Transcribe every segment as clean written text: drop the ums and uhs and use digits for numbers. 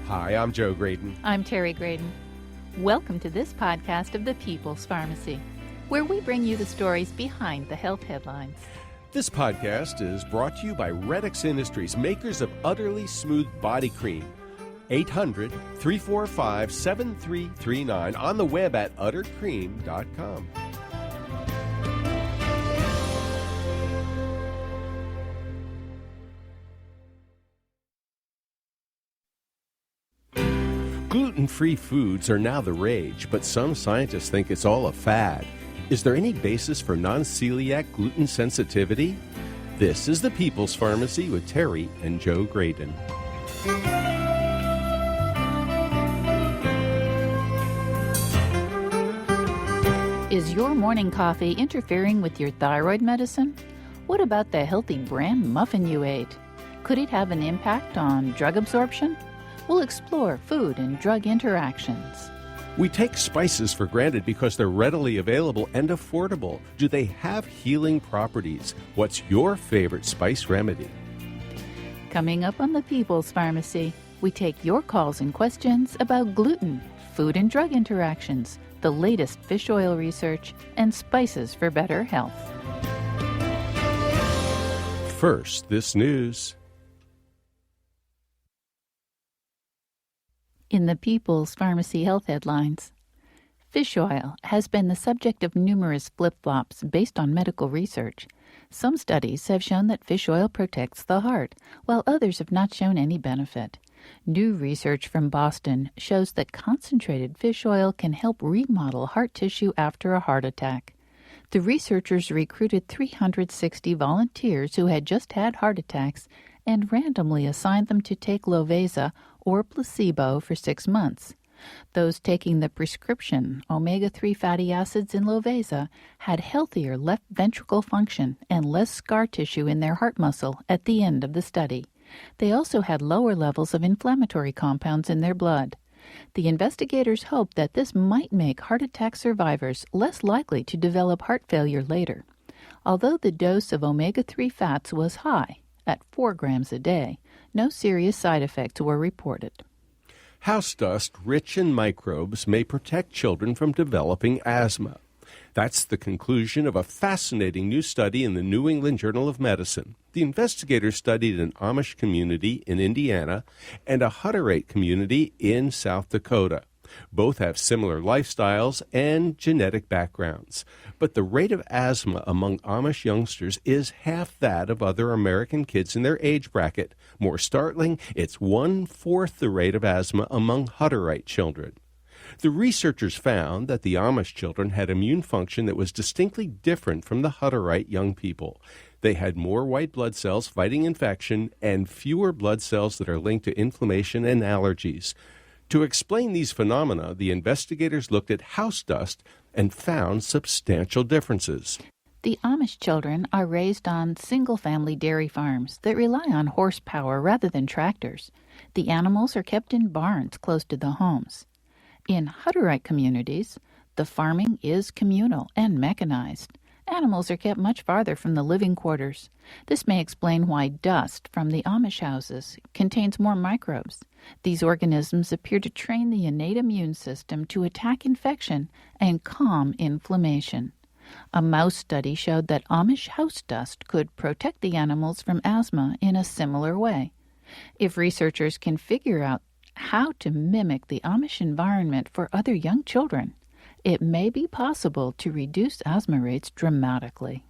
Hi, I'm Joe Graydon. I'm Terry Graydon. Welcome to this podcast of the People's Pharmacy, where we bring you the stories behind the health headlines. This podcast is brought to you by Redix Industries, makers of Utterly Smooth Body Cream. 800-345-7339, on the web at uttercream.com. Gluten-free foods are now the rage, but some scientists think it's all a fad. Is there any basis for non-celiac gluten sensitivity? This is the People's Pharmacy with Terry and Joe Graydon. Is your morning coffee interfering with your thyroid medicine? What about the healthy bran muffin you ate? Could it have an impact on drug absorption? We'll explore food and drug interactions. We take spices for granted because they're readily available and affordable. Do they have healing properties? What's your favorite spice remedy? Coming up on the People's Pharmacy, we take your calls and questions about gluten, food and drug interactions, the latest fish oil research, and spices for better health. First, this news. In the People's Pharmacy Health Headlines, fish oil has been the subject of numerous flip-flops based on medical research. Some studies have shown that fish oil protects the heart, while others have not shown any benefit. New research from Boston shows that concentrated fish oil can help remodel heart tissue after a heart attack. The researchers recruited 360 volunteers who had just had heart attacks and randomly assigned them to take Lovesa or placebo for 6 months. Those taking the prescription omega-3 fatty acids in Lovesa had healthier left ventricle function and less scar tissue in their heart muscle at the end of the study. They also had lower levels of inflammatory compounds in their blood. The investigators hope that this might make heart attack survivors less likely to develop heart failure later. Although the dose of omega-3 fats was high, at 4 grams a day, no serious side effects were reported. House dust rich in microbes may protect children from developing asthma. That's the conclusion of a fascinating new study in the New England Journal of Medicine. The investigators studied an Amish community in Indiana and a Hutterite community in South Dakota. Both have similar lifestyles and genetic backgrounds, but the rate of asthma among Amish youngsters is half that of other American kids in their age bracket. More startling, it's 1/4 the rate of asthma among Hutterite children. The researchers found that the Amish children had immune function that was distinctly different from the Hutterite young people. They had more white blood cells fighting infection and fewer blood cells that are linked to inflammation and allergies. To explain these phenomena, the investigators looked at house dust and found substantial differences. The Amish children are raised on single-family dairy farms that rely on horsepower rather than tractors. The animals are kept in barns close to the homes. In Hutterite communities, the farming is communal and mechanized. Animals are kept much farther from the living quarters. This may explain why dust from the Amish houses contains more microbes. These organisms appear to train the innate immune system to attack infection and calm inflammation. A mouse study showed that Amish house dust could protect the animals from asthma in a similar way. If researchers can figure out how to mimic the Amish environment for other young children, it may be possible to reduce asthma rates dramatically.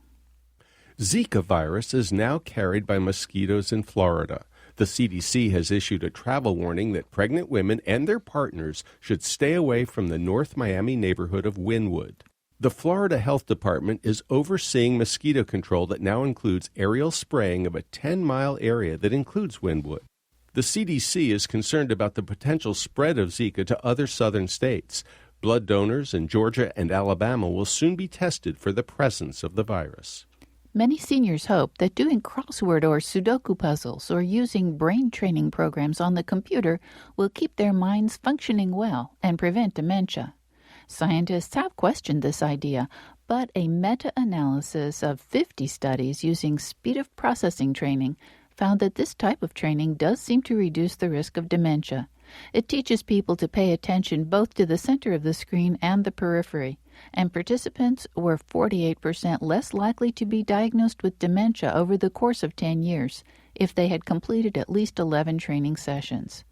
Zika virus is now carried by mosquitoes in Florida. The CDC has issued a travel warning that pregnant women and their partners should stay away from the North Miami neighborhood of Wynwood. The Florida Health Department is overseeing mosquito control that now includes aerial spraying of a 10-mile area that includes Wynwood. The CDC is concerned about the potential spread of Zika to other southern states. Blood donors in Georgia and Alabama will soon be tested for the presence of the virus. Many seniors hope that doing crossword or Sudoku puzzles or using brain training programs on the computer will keep their minds functioning well and prevent dementia. Scientists have questioned this idea, but a meta-analysis of 50 studies using speed of processing training found that this type of training does seem to reduce the risk of dementia. It teaches people to pay attention both to the center of the screen and the periphery, and participants were 48% less likely to be diagnosed with dementia over the course of 10 years if they had completed at least 11 training sessions.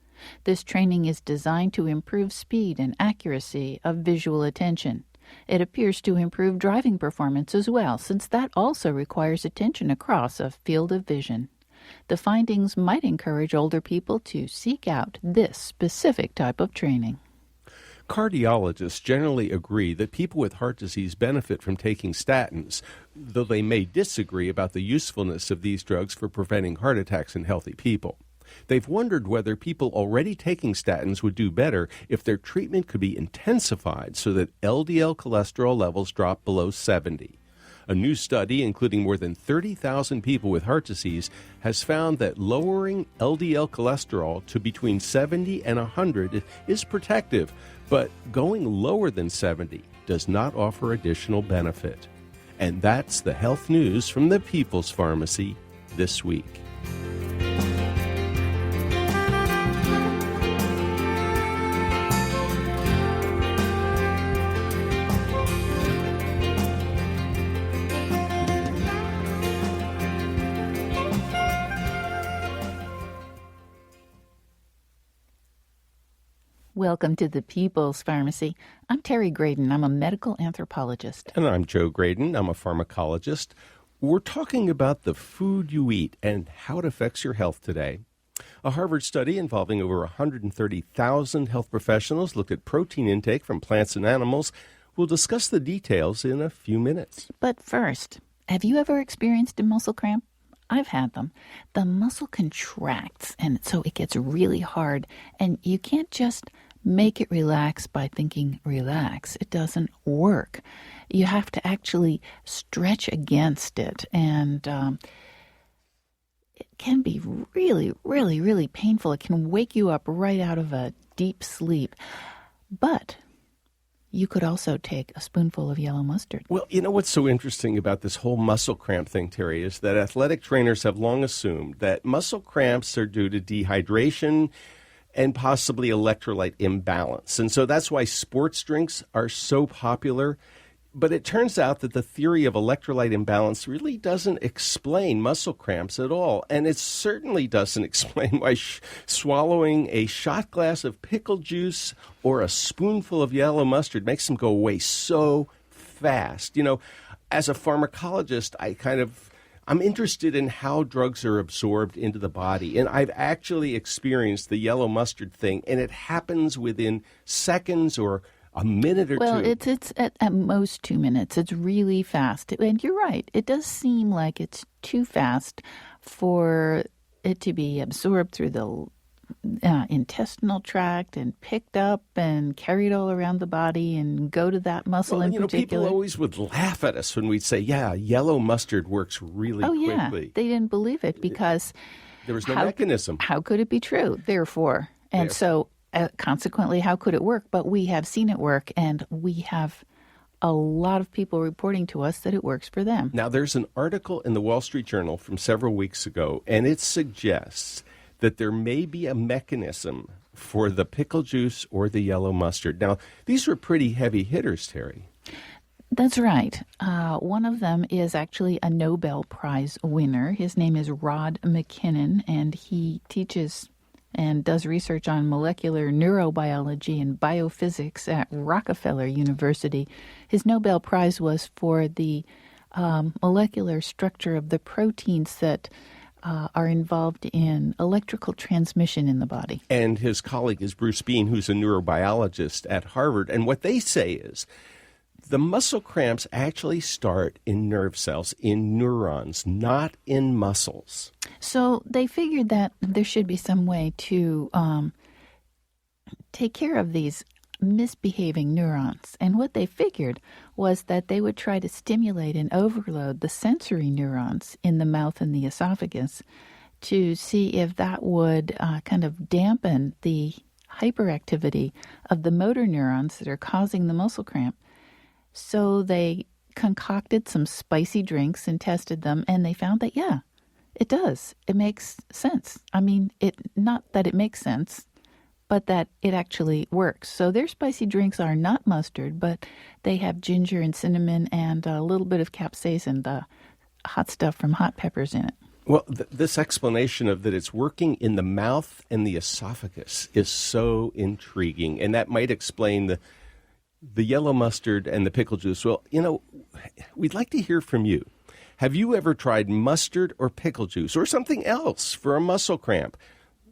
This training is designed to improve speed and accuracy of visual attention. It appears to improve driving performance as well, since that also requires attention across a field of vision. The findings might encourage older people to seek out this specific type of training. Cardiologists generally agree that people with heart disease benefit from taking statins, though they may disagree about the usefulness of these drugs for preventing heart attacks in healthy people. They've wondered whether people already taking statins would do better if their treatment could be intensified so that LDL cholesterol levels drop below 70. A new study, including more than 30,000 people with heart disease, has found that lowering LDL cholesterol to between 70 and 100 is protective, but going lower than 70 does not offer additional benefit. And that's the health news from the People's Pharmacy this week. Welcome to the People's Pharmacy. I'm Terry Graydon. I'm a medical anthropologist. And I'm Joe Graydon. I'm a pharmacologist. We're talking about the food you eat and how it affects your health today. A Harvard study involving over 130,000 health professionals looked at protein intake from plants and animals. We'll discuss the details in a few minutes. But first, have you ever experienced a muscle cramp? I've had them. The muscle contracts, and so it gets really hard, and you can't just make it relax by thinking relax. It doesn't work. You have to actually stretch against it, and it can be really, really, really painful. It can wake you up right out of a deep sleep. But you could also take a spoonful of yellow mustard. Well, you know what's so interesting about this whole muscle cramp thing, Terry, is that athletic trainers have long assumed that muscle cramps are due to dehydration and possibly electrolyte imbalance. And so that's why sports drinks are so popular. But it turns out that the theory of electrolyte imbalance really doesn't explain muscle cramps at all. And it certainly doesn't explain why swallowing a shot glass of pickle juice or a spoonful of yellow mustard makes them go away so fast. You know, as a pharmacologist, I'm interested in how drugs are absorbed into the body. And I've actually experienced the yellow mustard thing, and it happens within seconds or a minute or two. Well, it's at most 2 minutes. It's really fast. And you're right. It does seem like it's too fast for it to be absorbed through the intestinal tract and picked up and carried all around the body and go to that muscle in particular. People always would laugh at us when we'd say, yeah, yellow mustard works really quickly. Yeah. They didn't believe it because there was no mechanism. How could it be true, therefore? And so consequently, how could it work? But we have seen it work, and we have a lot of people reporting to us that it works for them. Now, there's an article in the Wall Street Journal from several weeks ago, and it suggests that there may be a mechanism for the pickle juice or the yellow mustard. Now, these were pretty heavy hitters, Terry. That's right. One of them is actually a Nobel Prize winner. His name is Rod McKinnon, and he teaches and does research on molecular neurobiology and biophysics at Rockefeller University. His Nobel Prize was for the molecular structure of the proteins that are involved in electrical transmission in the body. And his colleague is Bruce Bean, who's a neurobiologist at Harvard. And what they say is the muscle cramps actually start in nerve cells, in neurons, not in muscles. So they figured that there should be some way to take care of these misbehaving neurons. And what they figured was that they would try to stimulate and overload the sensory neurons in the mouth and the esophagus to see if that would kind of dampen the hyperactivity of the motor neurons that are causing the muscle cramp. So they concocted some spicy drinks and tested them, and they found that, yeah, it does. It makes sense. I mean, not that it makes sense, but that it actually works. So their spicy drinks are not mustard, but they have ginger and cinnamon and a little bit of capsaicin, the hot stuff from hot peppers in it. Well, this explanation of that it's working in the mouth and the esophagus is so intriguing, and that might explain the yellow mustard and the pickle juice. Well, we'd like to hear from you. Have you ever tried mustard or pickle juice or something else for a muscle cramp?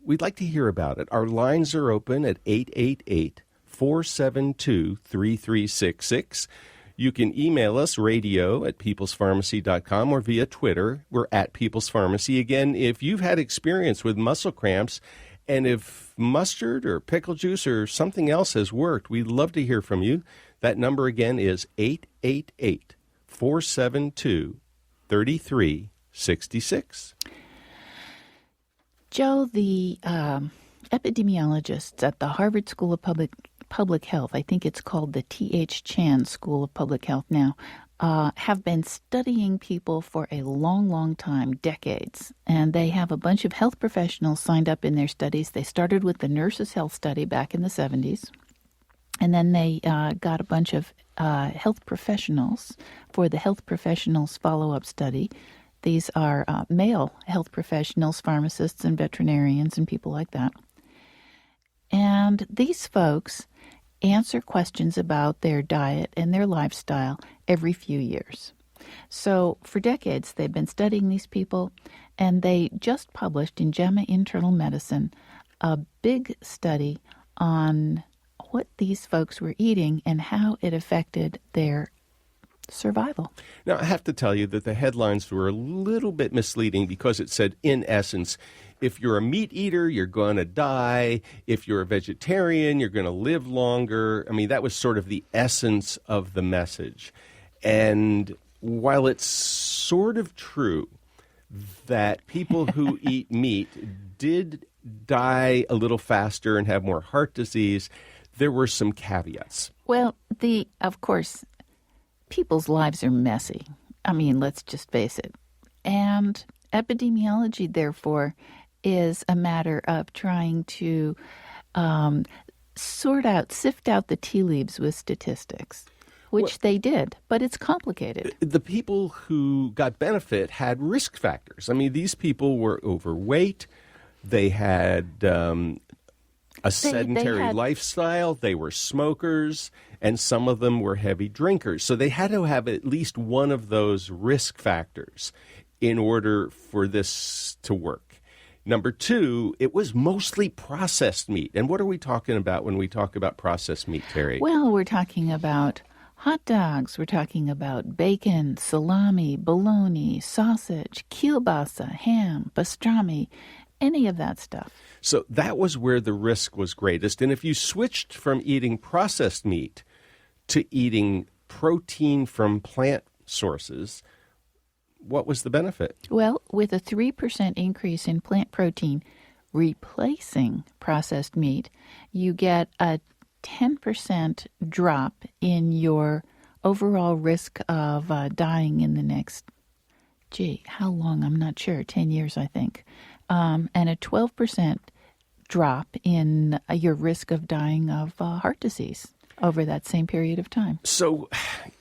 We'd like to hear about it. Our lines are open at 888-472-3366. You can email us, radio@peoplespharmacy.com, or via Twitter. We're at People's Pharmacy. Again, if you've had experience with muscle cramps, and if mustard or pickle juice or something else has worked, we'd love to hear from you. That number again is 888-472-3366. Joe, the epidemiologists at the Harvard School of Public Health, I think it's called the T.H. Chan School of Public Health now, have been studying people for a long, long time, decades. And they have a bunch of health professionals signed up in their studies. They started with the Nurses' Health Study back in the 70s. And then they got a bunch of health professionals for the Health Professionals Follow-Up Study. These are male health professionals, pharmacists and veterinarians and people like that. And these folks answer questions about their diet and their lifestyle every few years. So for decades, they've been studying these people, and they just published in JAMA Internal Medicine a big study on what these folks were eating and how it affected their survival. Now, I have to tell you that the headlines were a little bit misleading because it said, in essence, if you're a meat eater, you're going to die. If you're a vegetarian, you're going to live longer. I mean, that was sort of the essence of the message. And while it's sort of true that people who eat meat did die a little faster and have more heart disease, there were some caveats. Well, of course, people's lives are messy. I mean, let's just face it. And epidemiology, therefore, is a matter of trying to sift out the tea leaves with statistics, which they did, but it's complicated. The people who got benefit had risk factors. I mean, these people were overweight. They had a sedentary lifestyle. They were smokers, and some of them were heavy drinkers. So they had to have at least one of those risk factors in order for this to work. Number two, it was mostly processed meat. And what are we talking about when we talk about processed meat, Terry? Well, we're talking about hot dogs. We're talking about bacon, salami, bologna, sausage, kielbasa, ham, pastrami, any of that stuff. So that was where the risk was greatest. And if you switched from eating processed meat to eating protein from plant sources, what was the benefit? Well, with a 3% increase in plant protein replacing processed meat, you get a 10% drop in your overall risk of dying in the next, how long? I'm not sure, 10 years, I think. And a 12% drop in your risk of dying of heart disease over that same period of time. So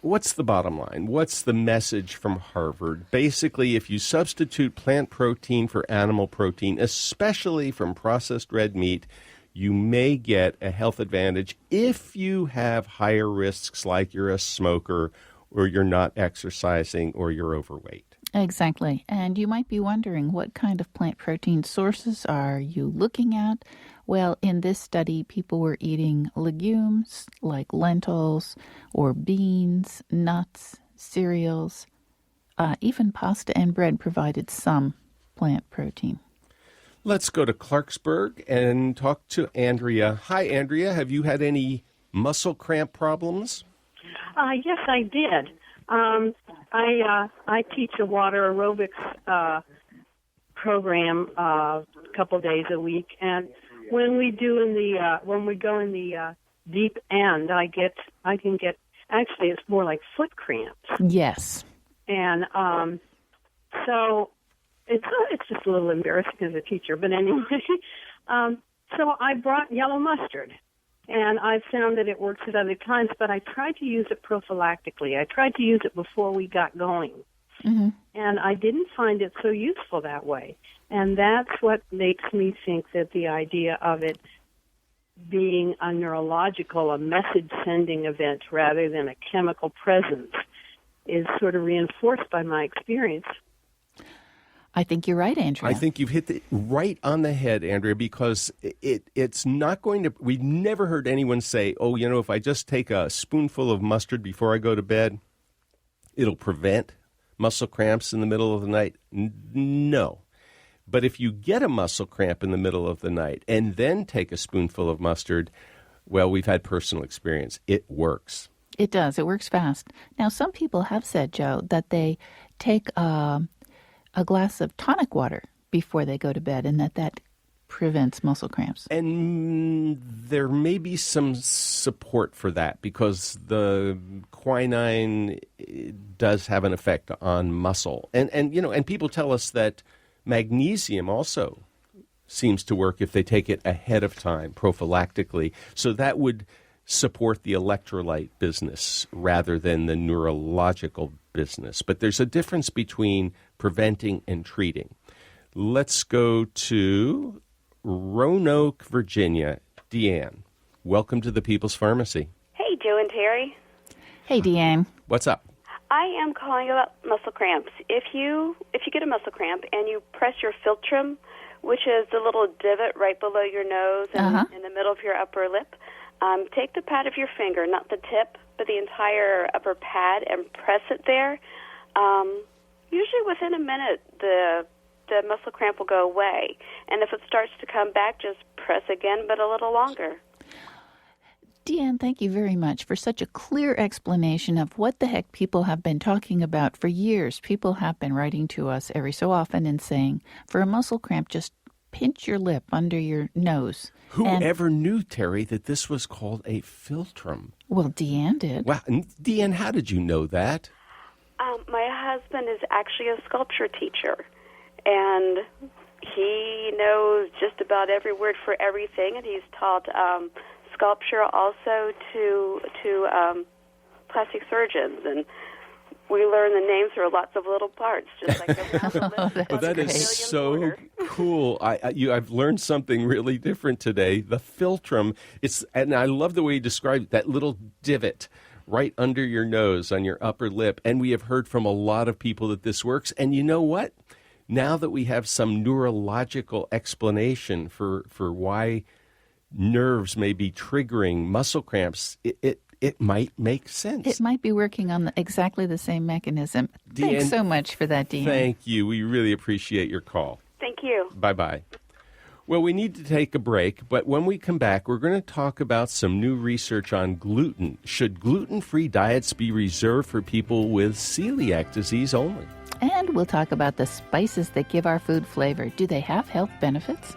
what's the bottom line? What's the message from Harvard? Basically, if you substitute plant protein for animal protein, especially from processed red meat, you may get a health advantage if you have higher risks, like you're a smoker or you're not exercising or you're overweight. Exactly. And you might be wondering, what kind of plant protein sources are you looking at? Well, in this study, people were eating legumes like lentils or beans, nuts, cereals. Even pasta and bread provided some plant protein. Let's go to Clarksburg and talk to Andrea. Hi, Andrea. Have you had any muscle cramp problems? Yes, I did. I teach a water aerobics program a couple days a week, and when we go in the deep end, I can get actually it's more like foot cramps. Yes, and so it's just a little embarrassing as a teacher, but anyway. So I brought yellow mustard, and I've found that it works at other times, but I tried to use it prophylactically. I tried to use it before we got going, and I didn't find it so useful that way. And that's what makes me think that the idea of it being a neurological, a message-sending event rather than a chemical presence is sort of reinforced by my experience. I think you're right, Andrea. I think you've hit it right on the head, Andrea, because it's not going to, we've never heard anyone say, oh, you know, if I just take a spoonful of mustard before I go to bed, it'll prevent muscle cramps in the middle of the night. No. But if you get a muscle cramp in the middle of the night and then take a spoonful of mustard, well, we've had personal experience. It works. It does. It works fast. Now, some people have said, Joe, that they take a glass of tonic water before they go to bed, and that prevents muscle cramps. And there may be some support for that because the quinine does have an effect on muscle. And you know, and people tell us that magnesium also seems to work if they take it ahead of time, prophylactically. So that would support the electrolyte business rather than the neurological business. But there's a difference between preventing and treating. Let's go to Roanoke, Virginia. Deanne, welcome to the People's Pharmacy. Hey, Joe and Terry. Hey, Deanne. What's up? I am calling about muscle cramps. If you get a muscle cramp and you press your philtrum, which is the little divot right below your nose and in the middle of your upper lip, take the pad of your finger, not the tip, but the entire upper pad, and press it there. Usually within a minute, the muscle cramp will go away. And if it starts to come back, just press again, but a little longer. Deanne, thank you very much for such a clear explanation of what the heck people have been talking about for years. People have been writing to us every so often and saying, for a muscle cramp, just pinch your lip under your nose. Whoever knew, Terry, that this was called a philtrum? Well, Deanne did. Wow. Deanne, how did you know that? My husband is actually a sculpture teacher, and he knows just about every word for everything, and he's taught sculpture also to plastic surgeons, and we learn the names for lots of little parts, just like that is so cool. I've learned something really different today. The philtrum, and I love the way you described it, that little divot right under your nose on your upper lip. And we have heard from a lot of people that this works. And you know what? Now that we have some neurological explanation for why nerves may be triggering muscle cramps, it might make sense. It might be working on exactly the same mechanism. Deanne, thanks so much for that, Deanne. Thank you. We really appreciate your call. Thank you. Bye-bye. Well, we need to take a break, but when we come back, we're going to talk about some new research on gluten. Should gluten-free diets be reserved for people with celiac disease only? And we'll talk about the spices that give our food flavor. Do they have health benefits?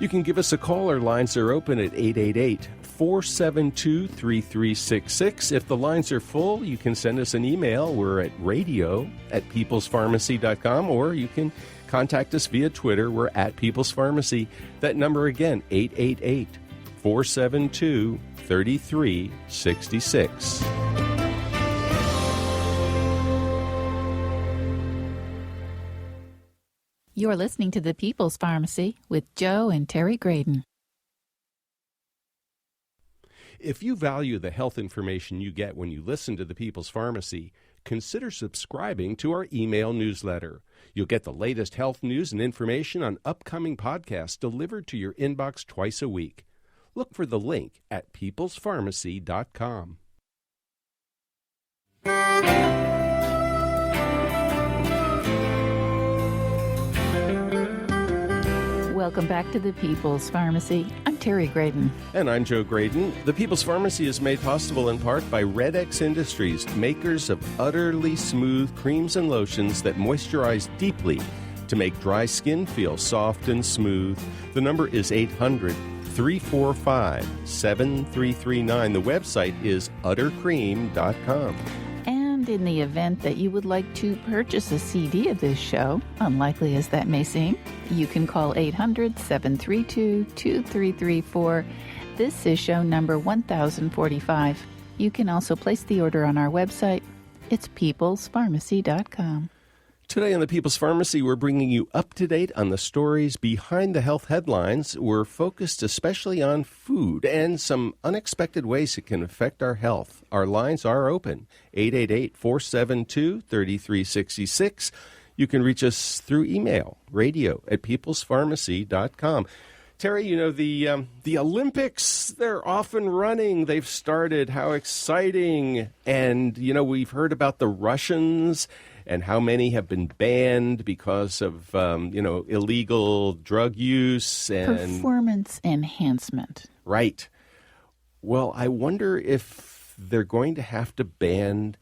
You can give us a call. Our lines are open at 888-472-3366. If the lines are full, you can send us an email. We're at radio@peoplespharmacy.com, or you can contact us via Twitter. We're at People's Pharmacy. That number again, 888-472-3366. You're listening to the People's Pharmacy with Joe and Terry Graydon. If you value the health information you get when you listen to the People's Pharmacy, consider subscribing to our email newsletter. You'll get the latest health news and information on upcoming podcasts delivered to your inbox twice a week. Look for the link at peoplespharmacy.com. Welcome back to the People's Pharmacy. I'm Terry Graydon. And I'm Joe Graydon. The People's Pharmacy is made possible in part by Red X Industries, makers of utterly smooth creams and lotions that moisturize deeply to make dry skin feel soft and smooth. The number is 800-345-7339. The website is uttercream.com. And And in the event that you would like to purchase a CD of this show, unlikely as that may seem, you can call 800-732-2334. This is show number 1045. You can also place the order on our website. It's peoplespharmacy.com. Today on the People's Pharmacy, we're bringing you up to date on the stories behind the health headlines. We're focused especially on food and some unexpected ways it can affect our health. Our lines are open, 888-472-3366. You can reach us through email, radio@peoplespharmacy.com. Terry, you know, the Olympics, they're off and running. They've started. How exciting. And, you know, we've heard about the Russians and how many have been banned because of, illegal drug use and performance enhancement. Right. Well, I wonder if they're going to have to ban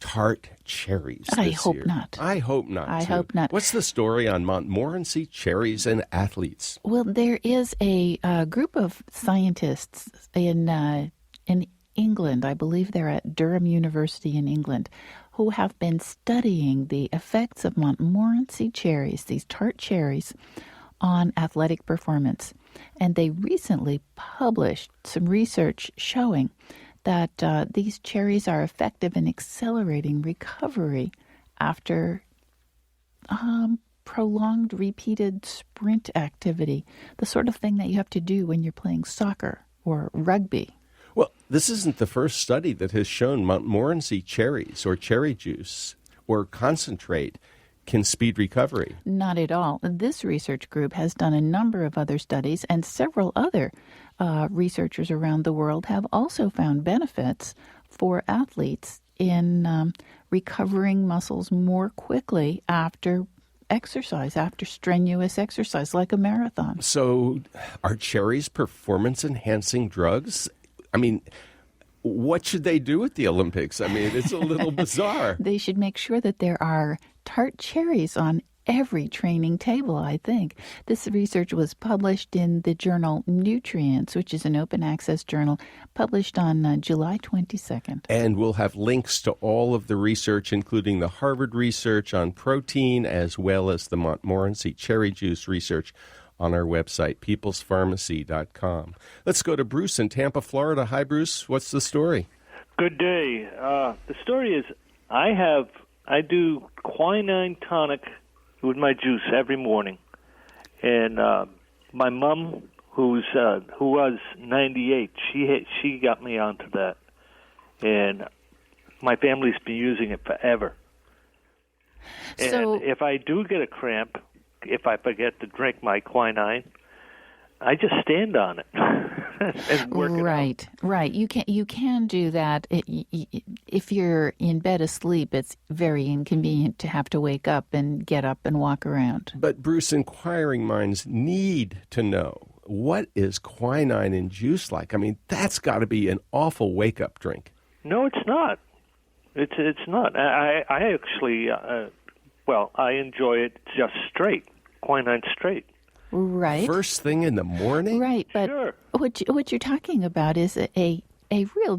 tart cherries this I hope year. not. I hope not. I too. hope not. What's the story on Montmorency cherries and athletes? Well, there is a group of scientists in England. I believe they're at Durham University in England, who have been studying the effects of Montmorency cherries, these tart cherries, on athletic performance. And they recently published some research showing that these cherries are effective in accelerating recovery after prolonged, repeated sprint activity, the sort of thing that you have to do when you're playing soccer or rugby. Well, this isn't the first study that has shown Montmorency cherries or cherry juice or concentrate can speed recovery. Not at all. This research group has done a number of other studies, and several other researchers around the world have also found benefits for athletes in recovering muscles more quickly after exercise, after strenuous exercise, like a marathon. So are cherries performance-enhancing drugs? I mean, what should they do at the Olympics? I mean, it's a little bizarre. They should make sure that there are tart cherries on every training table, I think. This research was published in the journal Nutrients, which is an open access journal, published on July 22nd. And we'll have links to all of the research, including the Harvard research on protein, as well as the Montmorency cherry juice research, on our website, peoplespharmacy.com. Let's go to Bruce in Tampa, Florida. Hi, Bruce. What's the story? Good day. The story is I do quinine tonic with my juice every morning. And my mom, who was 98, she got me onto that. And my family's been using it forever. And if I do get a cramp, if I forget to drink my quinine, I just stand on it and work it out. Right. You can do that. If you're in bed asleep, it's very inconvenient to have to wake up and get up and walk around. But Bruce, inquiring minds need to know, what is quinine in juice like? I mean, that's got to be an awful wake-up drink. No, it's not. It's not. I actually. I enjoy it just straight, quinine straight. Right. First thing in the morning? Right, but Sure. what you're talking about is a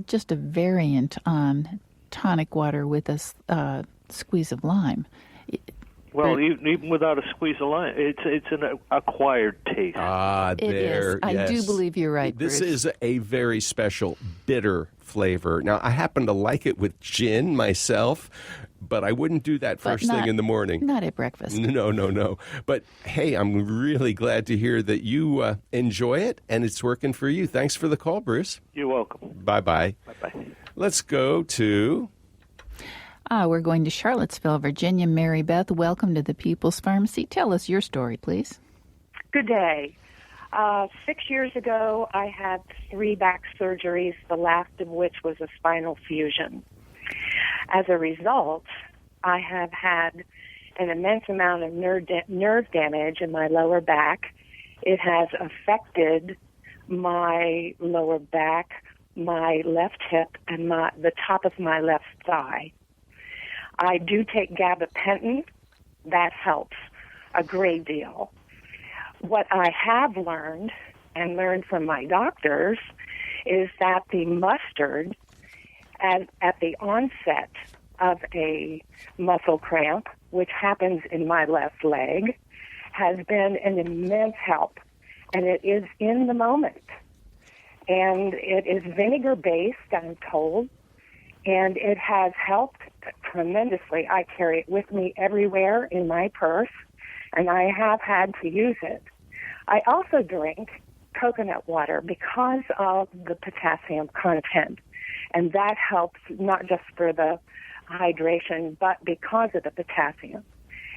just a variant on tonic water with a squeeze of lime. Well, even without a squeeze of lime, it's an acquired taste. Ah, there. It is. Yes. I do believe you're right, This Bruce. is a very special bitter flavor. Now, I happen to like it with gin myself, but I wouldn't do that first thing in the morning. Not at breakfast. No. But, hey, I'm really glad to hear that you enjoy it, and it's working for you. Thanks for the call, Bruce. You're welcome. Bye-bye. Bye-bye. Let's go to... We're going to Charlottesville, Virginia. Mary Beth, welcome to the People's Pharmacy. Tell us your story, please. Good day. 6 years ago, I had 3 back surgeries, the last of which was a spinal fusion. As a result, I have had an immense amount of nerve damage in my lower back. It has affected my lower back, my left hip, and the top of my left thigh. I do take gabapentin. That helps a great deal. What I have learned, and learned from my doctors, is that the mustard at the onset of a muscle cramp, which happens in my left leg, has been an immense help. And it is in the moment. And it is vinegar-based, I'm told. And it has helped tremendously. I carry it with me everywhere in my purse, and I have had to use it. I also drink coconut water because of the potassium content, and that helps not just for the hydration, but because of the potassium.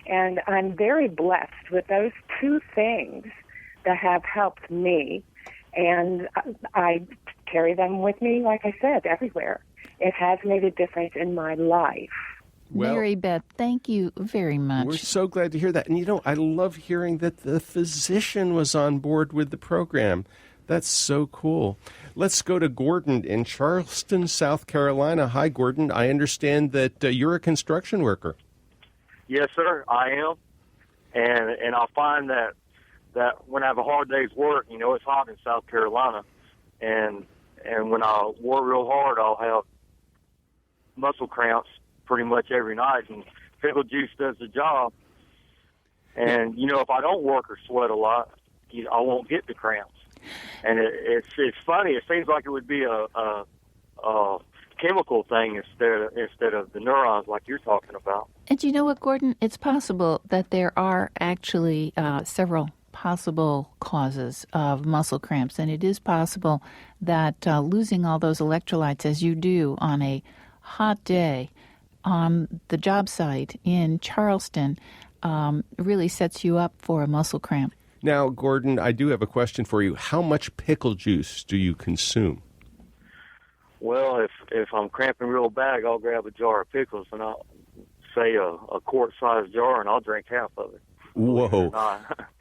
And I'm very blessed with those two things that have helped me, and I carry them with me, like I said, everywhere. It has made a difference in my life. Well, Mary Beth, thank you very much. We're so glad to hear that. And, I love hearing that the physician was on board with the program. That's so cool. Let's go to Gordon in Charleston, South Carolina. Hi, Gordon. I understand that you're a construction worker. Yes, sir, I am. And I find that when I have a hard day's work, it's hot in South Carolina, and when I work real hard, I'll have muscle cramps pretty much every night, and pickle juice does the job. And, if I don't work or sweat a lot, I won't get the cramps. And it's funny. It seems like it would be a chemical thing instead of the neurons like you're talking about. And you know what, Gordon? It's possible that there are actually several possible causes of muscle cramps, and it is possible that losing all those electrolytes as you do on a hot day on the job site in Charleston really sets you up for a muscle cramp. Now, Gordon, I do have a question for you. How much pickle juice do you consume? Well, if I'm cramping real bad, I'll grab a jar of pickles, and I'll say a quart-sized jar, and I'll drink half of it. Whoa.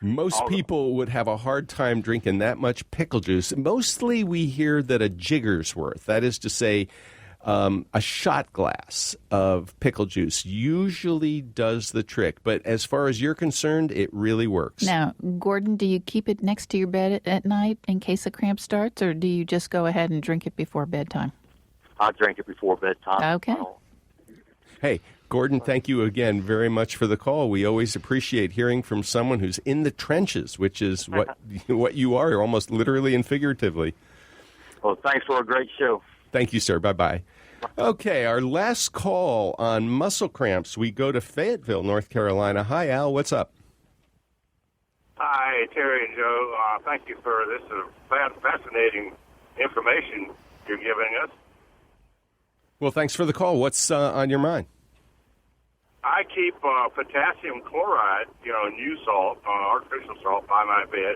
Most people would have a hard time drinking that much pickle juice. Mostly we hear that a jigger's worth, that is to say, a shot glass of pickle juice usually does the trick. But as far as you're concerned, it really works. Now, Gordon, do you keep it next to your bed at night in case a cramp starts, or do you just go ahead and drink it before bedtime? I drink it before bedtime. Okay. Hey, Gordon, thank you again very much for the call. We always appreciate hearing from someone who's in the trenches, which is what you are, almost literally and figuratively. Well, thanks for a great show. Thank you, sir. Bye-bye. Okay, our last call on muscle cramps. We go to Fayetteville, North Carolina. Hi, Al. What's up? Hi, Terry and Joe. Thank you for this fascinating information you're giving us. Well, thanks for the call. What's on your mind? I keep potassium chloride, new salt, artificial salt, by my bed,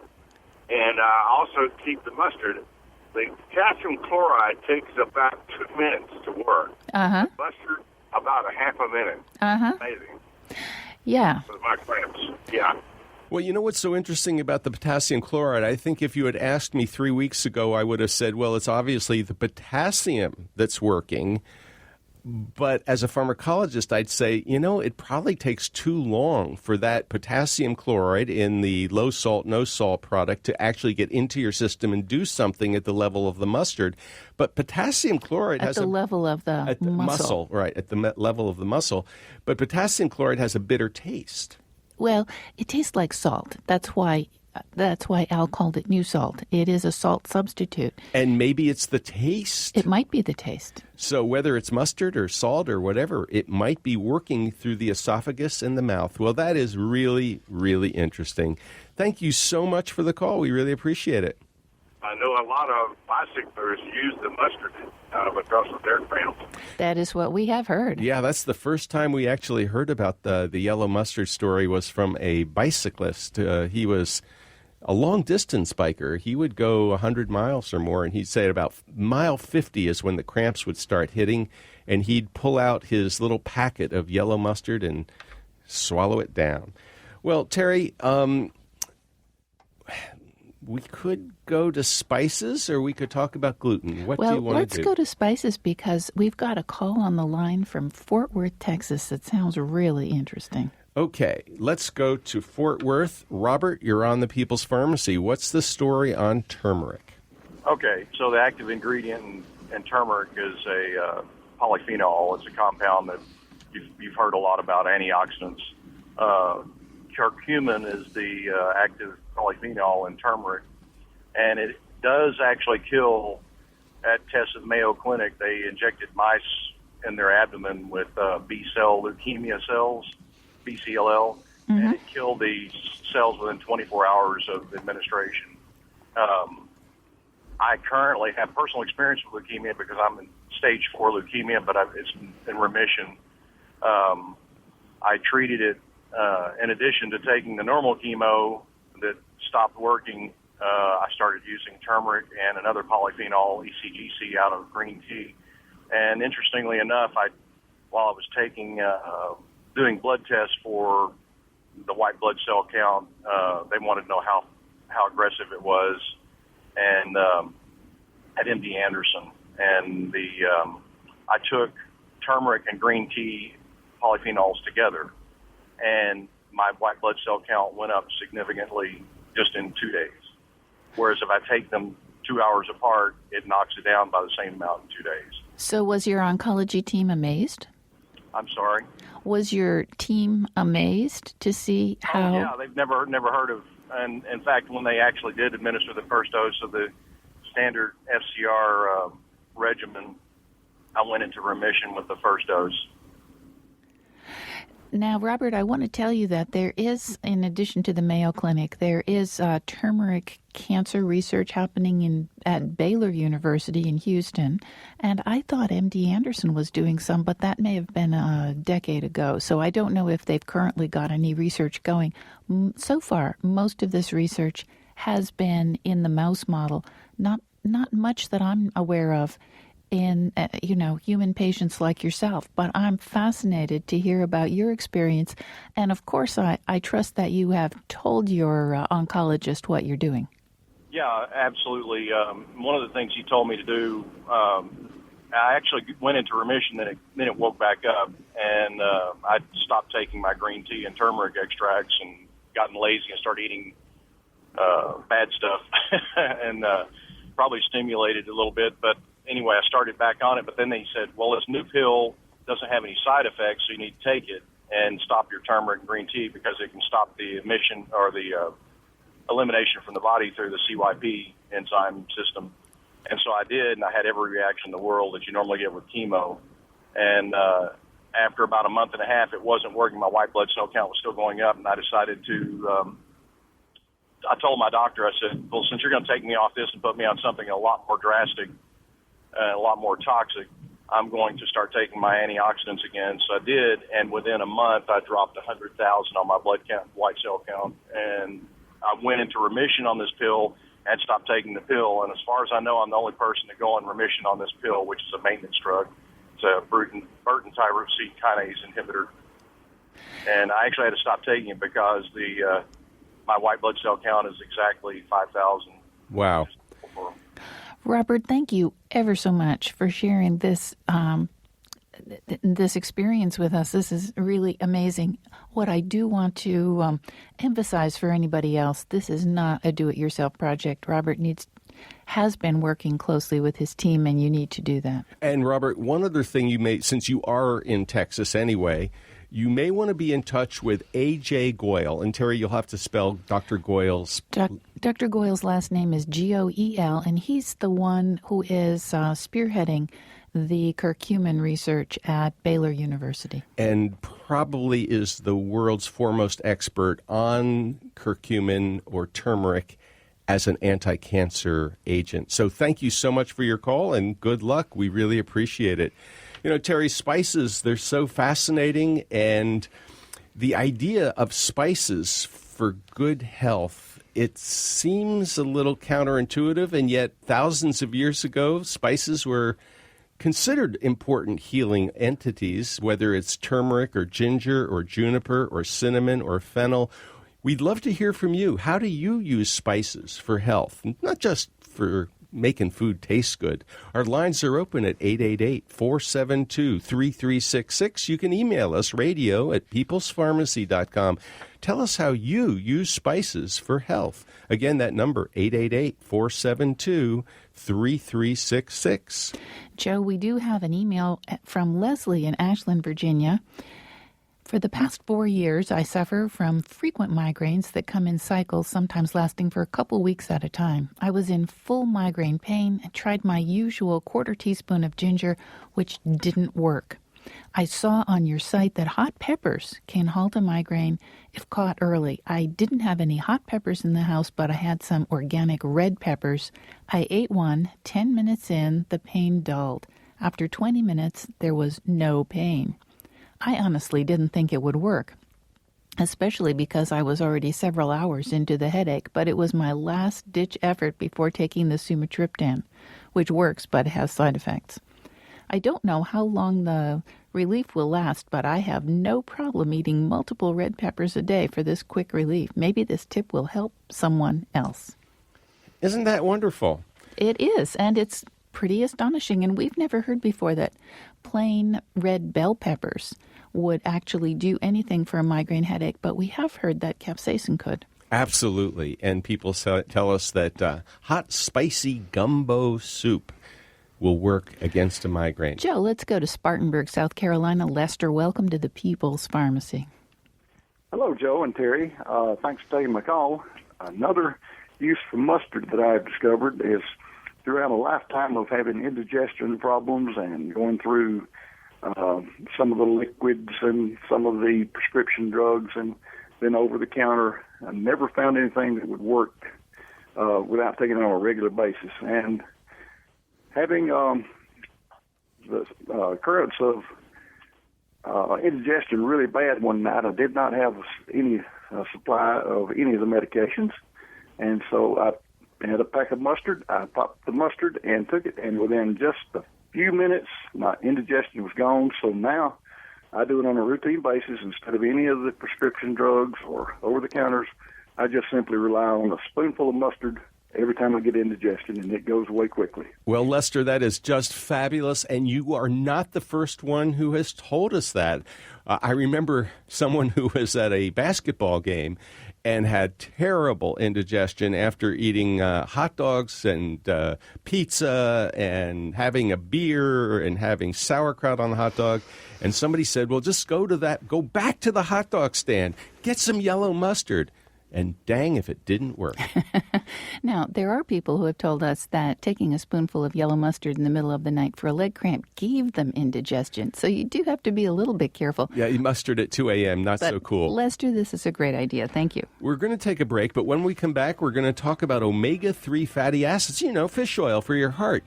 and I also keep the mustard. The potassium chloride takes about 2 minutes to work. Uh-huh. The mustard, about a half a minute. Uh-huh. Amazing. Yeah. For my cramps. Yeah. Well, you know what's so interesting about the potassium chloride? I think if you had asked me 3 weeks ago, I would have said, well, it's obviously the potassium that's working. But as a pharmacologist, I'd say, it probably takes too long for that potassium chloride in the low salt, no salt product to actually get into your system and do something at the level of the mustard. But potassium chloride at the level of the muscle. Right, at the level of the muscle. But potassium chloride has a bitter taste. Well, it tastes like salt. That's why Al called it new salt. It is a salt substitute. And maybe it's the taste. It might be the taste. So whether it's mustard or salt or whatever, it might be working through the esophagus and the mouth. Well, that is really, really interesting. Thank you so much for the call. We really appreciate it. I know a lot of bicyclers use the mustard because of their cramps. That is what we have heard. Yeah, that's the first time we actually heard about the yellow mustard story was from a bicyclist. He was a long-distance biker. He would go 100 miles or more, and he'd say at about mile 50 is when the cramps would start hitting, and he'd pull out his little packet of yellow mustard and swallow it down. Well, Terry, we could go to spices, or we could talk about gluten. What do you want to do? Well, let's go to spices because we've got a call on the line from Fort Worth, Texas that sounds really interesting. Okay, let's go to Fort Worth. Robert, you're on the People's Pharmacy. What's the story on turmeric? Okay, so the active ingredient in turmeric is a polyphenol. It's a compound that you've heard a lot about antioxidants. Curcumin is the active polyphenol in turmeric, and it does actually kill. At tests at the Mayo Clinic, they injected mice in their abdomen with B-cell leukemia cells, BCLL, and it killed these cells within 24 hours of administration. I currently have personal experience with leukemia because I'm in stage 4 leukemia, but it's in remission. I treated it in addition to taking the normal chemo that stopped working. I started using turmeric and another polyphenol, ECGC, out of green tea. And interestingly enough, while I was doing blood tests for the white blood cell count, they wanted to know how aggressive it was, and at MD Anderson. And I took turmeric and green tea polyphenols together, and my white blood cell count went up significantly just in 2 days. Whereas if I take them 2 hours apart, it knocks it down by the same amount in 2 days. So was your oncology team amazed? I'm sorry? Was your team amazed to see how... Oh, yeah, they've never heard of... And in fact, when they actually did administer the first dose of the standard FCR regimen, I went into remission with the first dose. Now, Robert, I want to tell you that there is, in addition to the Mayo Clinic, there is turmeric cancer research happening at Baylor University in Houston. And I thought MD Anderson was doing some, but that may have been a decade ago. So I don't know if they've currently got any research going. So far, most of this research has been in the mouse model, not much that I'm aware of in, human patients like yourself. But I'm fascinated to hear about your experience. And, of course, I trust that you have told your oncologist what you're doing. Yeah, absolutely. One of the things he told me to do, I actually went into remission, then it woke back up. And I stopped taking my green tea and turmeric extracts and gotten lazy and started eating bad stuff and probably stimulated a little bit. But anyway, I started back on it, but then they said, well, this new pill doesn't have any side effects, so you need to take it and stop your turmeric and green tea because it can stop the emission or the elimination from the body through the CYP enzyme system. And so I did, and I had every reaction in the world that you normally get with chemo. And after about a month and a half, it wasn't working. My white blood cell count was still going up, and I decided to I told my doctor, I said, well, since you're going to take me off this and put me on something a lot more drastic, a lot more toxic, I'm going to start taking my antioxidants again. So I did, and within a month, I dropped 100,000 on my blood count, white cell count, and I went into remission on this pill and stopped taking the pill. And as far as I know, I'm the only person to go in remission on this pill, which is a maintenance drug. It's a Burton tyrosine kinase inhibitor. And I actually had to stop taking it because my white blood cell count is exactly 5,000. Wow. Robert, thank you ever so much for sharing this this experience with us. This is really amazing. What I do want to emphasize for anybody else, this is not a do-it-yourself project. Robert has been working closely with his team, and you need to do that. And Robert, one other thing you may, since you are in Texas anyway, you may want to be in touch with A.J. Goyle. And Terry, you'll have to spell Dr. Goyle's... Dr. Goyle's last name is Goel, and he's the one who is spearheading the curcumin research at Baylor University. And probably is the world's foremost expert on curcumin or turmeric as an anti-cancer agent. So thank you so much for your call, and good luck. We really appreciate it. You know, Terry, spices, they're so fascinating, and the idea of spices for good health, it seems a little counterintuitive, and yet thousands of years ago, spices were considered important healing entities, whether it's turmeric or ginger or juniper or cinnamon or fennel. We'd love to hear from you. How do you use spices for health? Not just for making food taste good. Our lines are open at 888-472-3366. You can email us, radio@peoplespharmacy.com. Tell us how you use spices for health. Again, that number, 888-472-3366. Joe, we do have an email from Leslie in Ashland, Virginia. For the past 4 years, I suffer from frequent migraines that come in cycles, sometimes lasting for a couple weeks at a time. I was in full migraine pain and tried my usual quarter teaspoon of ginger, which didn't work. I saw on your site that hot peppers can halt a migraine if caught early. I didn't have any hot peppers in the house, but I had some organic red peppers. I ate one. 10 minutes in, the pain dulled. After 20 minutes, there was no pain. I honestly didn't think it would work, especially because I was already several hours into the headache, but it was my last-ditch effort before taking the sumatriptan, which works but has side effects. I don't know how long the relief will last, but I have no problem eating multiple red peppers a day for this quick relief. Maybe this tip will help someone else. Isn't that wonderful? It is, and it's pretty astonishing, and we've never heard before that plain red bell peppers would actually do anything for a migraine headache, but we have heard that capsaicin could. Absolutely, and people tell us that hot, spicy gumbo soup will work against a migraine. Joe, let's go to Spartanburg, South Carolina. Lester, welcome to the People's Pharmacy. Hello, Joe and Terry. Thanks for taking my call. Another use for mustard that I've discovered is throughout a lifetime of having indigestion problems and going through some of the liquids and some of the prescription drugs and then over-the-counter, I never found anything that would work without taking it on a regular basis. And having the occurrence of indigestion really bad one night, I did not have any supply of any of the medications. And so I had a pack of mustard. I popped the mustard and took it. And within just a few minutes, my indigestion was gone. So now I do it on a routine basis. Instead of any of the prescription drugs or over-the-counters, I just simply rely on a spoonful of mustard every time I get indigestion, and it goes away quickly. Well, Lester, that is just fabulous, and you are not the first one who has told us that. I remember someone who was at a basketball game and had terrible indigestion after eating hot dogs and pizza and having a beer and having sauerkraut on the hot dog. And somebody said, well, just go back to the hot dog stand, get some yellow mustard. And dang if it didn't work. Now, there are people who have told us that taking a spoonful of yellow mustard in the middle of the night for a leg cramp gave them indigestion. So you do have to be a little bit careful. Yeah, mustard at 2 a.m., not so cool. Lester, this is a great idea. Thank you. We're going to take a break, but when we come back, we're going to talk about omega-3 fatty acids, fish oil for your heart.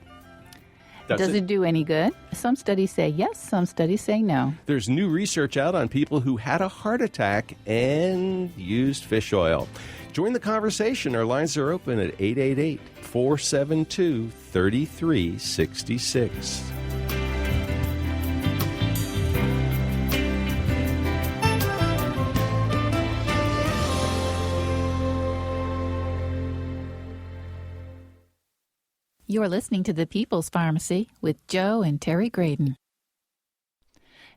Does it do any good? Some studies say yes, some studies say no. There's new research out on people who had a heart attack and used fish oil. Join the conversation. Our lines are open at 888-472-3366. You're listening to The People's Pharmacy with Joe and Terry Graydon.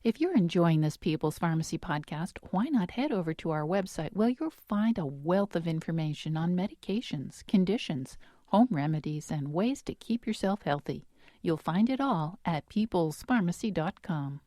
If you're enjoying this People's Pharmacy podcast, why not head over to our website? Well, you'll find a wealth of information on medications, conditions, home remedies, and ways to keep yourself healthy. You'll find it all at peoplespharmacy.com.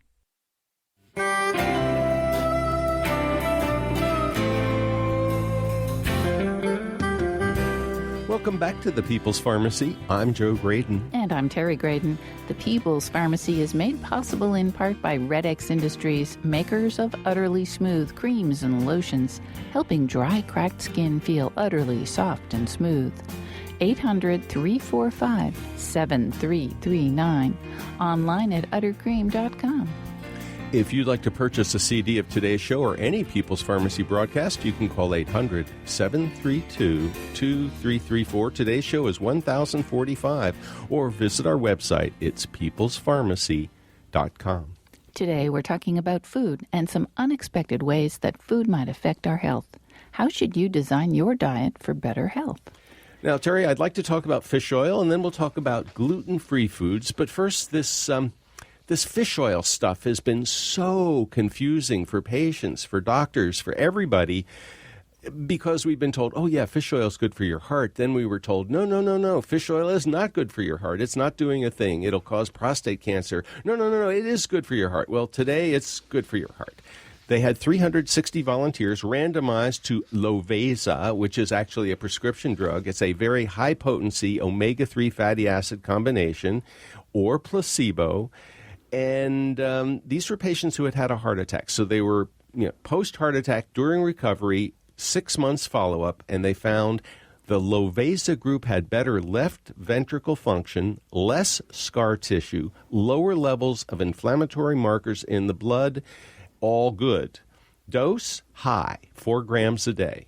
Welcome back to the People's Pharmacy. I'm Joe Graydon. And I'm Terry Graydon. The People's Pharmacy is made possible in part by Red X Industries, makers of utterly smooth creams and lotions, helping dry, cracked skin feel utterly soft and smooth. 800-345-7339. Online at uttercream.com. If you'd like to purchase a CD of today's show or any People's Pharmacy broadcast, you can call 800-732-2334. Today's show is 1045, or visit our website. It's peoplespharmacy.com. Today we're talking about food and some unexpected ways that food might affect our health. How should you design your diet for better health? Now, Terry, I'd like to talk about fish oil, and then we'll talk about gluten-free foods. But first, this fish oil stuff has been so confusing for patients, for doctors, for everybody, because we've been told, oh, yeah, fish oil is good for your heart. Then we were told, no, fish oil is not good for your heart. It's not doing a thing. It'll cause prostate cancer. No, it is good for your heart. Well, today it's good for your heart. They had 360 volunteers randomized to Loveza, which is actually a prescription drug. It's a very high-potency omega-3 fatty acid combination, or placebo. And these were patients who had a heart attack. So they were post-heart attack, during recovery, 6 months follow-up, and they found the Loveza group had better left ventricle function, less scar tissue, lower levels of inflammatory markers in the blood, all good. Dose, high, 4 grams a day.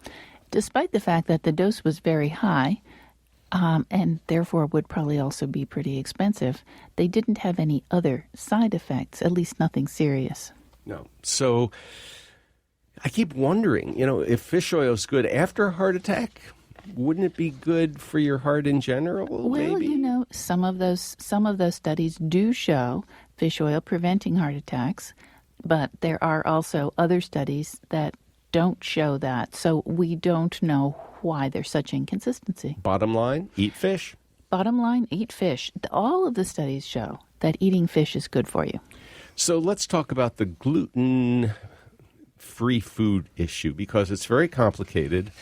Despite the fact that the dose was very high, and therefore would probably also be pretty expensive, they didn't have any other side effects, at least nothing serious. No. So I keep wondering, if fish oil is good after a heart attack, wouldn't it be good for your heart in general? Well, maybe? Some of those studies do show fish oil preventing heart attacks, but there are also other studies that don't show that, so we don't know why there's such inconsistency. Bottom line, eat fish. Bottom line, eat fish. All of the studies show that eating fish is good for you. So let's talk about the gluten-free food issue, because it's very complicated,